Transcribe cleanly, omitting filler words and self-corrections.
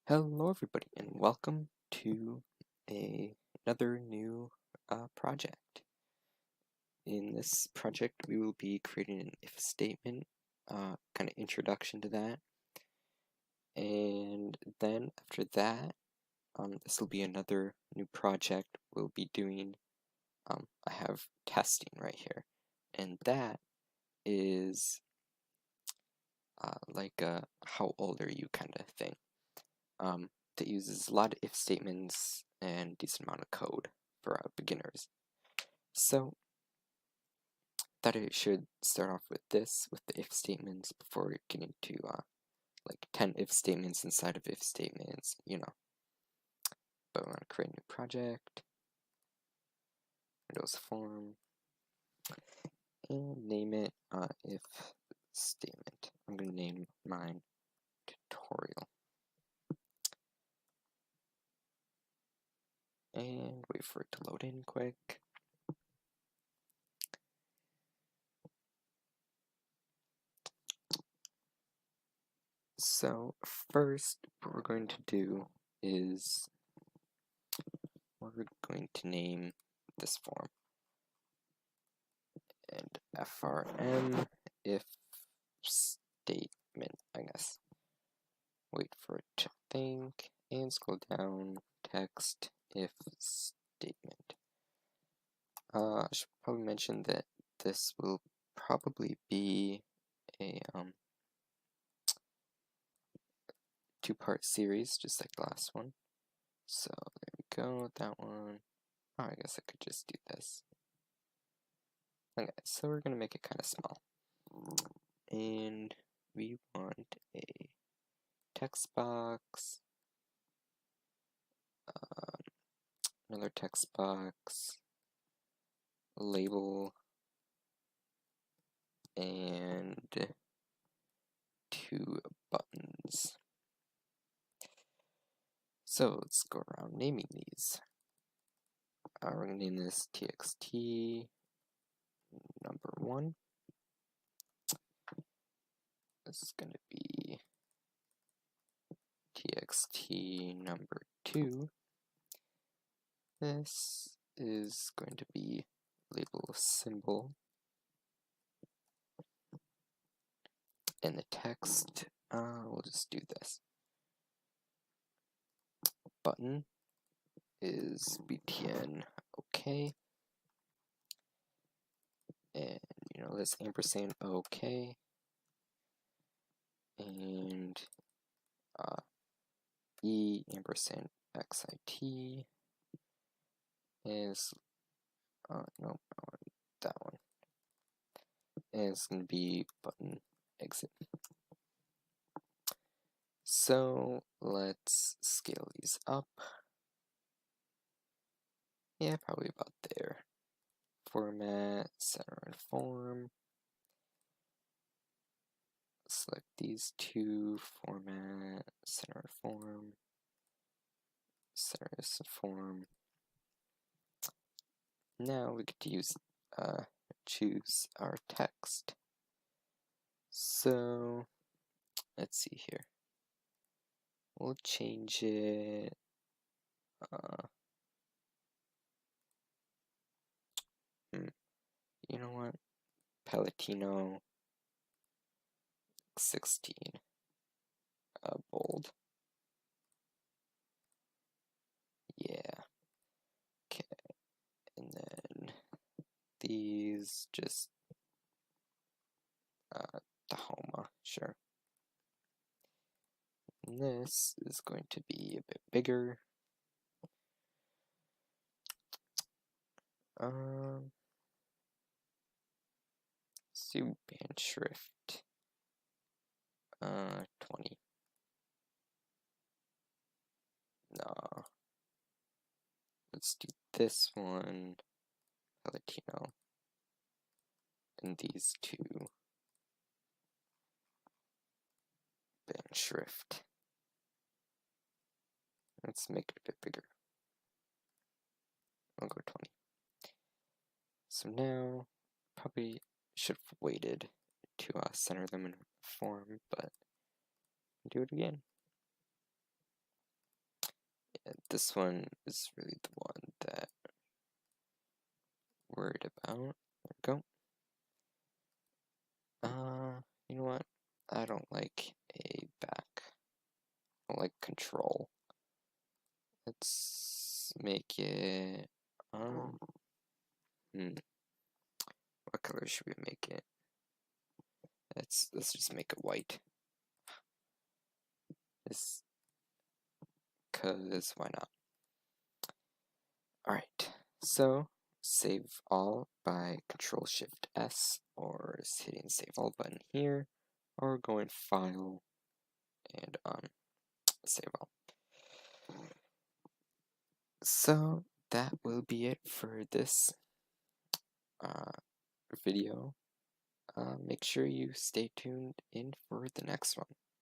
Hello, everybody, and welcome to another new project. In this project, we will be creating an if statement, kind of introduction to that, and then after that, this will be another new project we'll be doing. I have testing right here, and that is like a how old are you kind of thing. That uses a lot of if statements and decent amount of code for beginners. So thought I should start off with this, with the if statements, before getting to like 10 if statements inside of if statements, But we want to create a new project, Windows form, and name it if statement. I'm going to name mine tutorial. And wait for it to load in quick. So first, what we're going to do is we're going to name this form, and frm if statement, I guess. Wait for it to think, and scroll down, text if statement. I should probably mention that this will probably be a two-part series, just like the last one. So there we go, that one. Oh, I guess I could just do this. Okay, so we're gonna make it kind of small. And we want a text box, another text box, label, and 2 buttons. So let's go around naming these. We're going to name this txt number 1. This is going to be txt number 2. This is going to be label symbol. And the text, we'll just do this. Button is btn OK. And, this ampersand OK. And E ampersand XIT is, no, that one. And it's going to be button exit. So let's scale these up. Yeah, probably about there. Format, center and form. Select these 2, format, center and form, center and form. Now we get to use, choose our text. So let's see here. We'll change it. You know what? Palatino 16. Bold. Yeah. Okay. And then these just Tahoma, sure. And this is going to be a bit bigger. Zoom band shrift 20. No. Let's do this one, Palatino, and these 2, band shrift. Let's make it a bit bigger. I'll go 20. So now, probably should have waited to center them in form, but do it again. And this one is really the one that I'm worried about. There we go. You know what? I don't like a back. I don't like control. Let's make it, what color should we make it? Let's just make it white. This, cause why not? Alright, so save all by Control-Shift-S, or hitting save all button here, or going File and save all. So that will be it for this video. Make sure you stay tuned in for the next one.